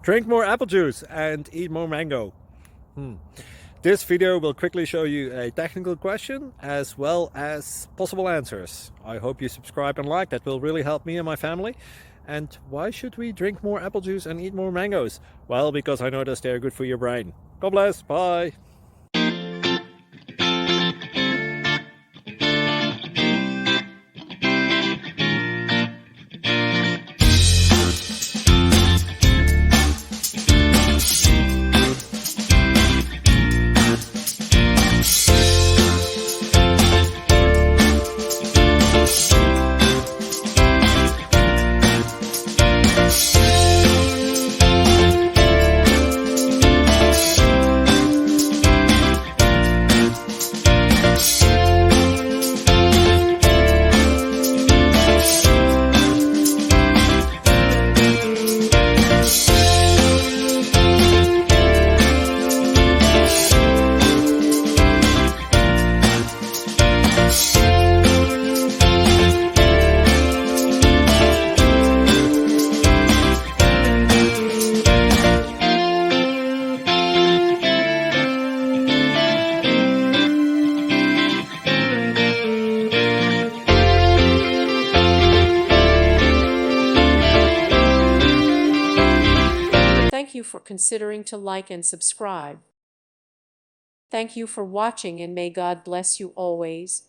Drink more apple juice and eat more mango. This video will quickly show you a technical question as well as possible answers. I hope you subscribe and like, that will really help me and my family. And why should we drink more apple juice and eat more mangoes? Well, because I noticed they're good for your brain. God bless, bye. Thank you for considering to like and subscribe. Thank you for watching, and may God bless you always.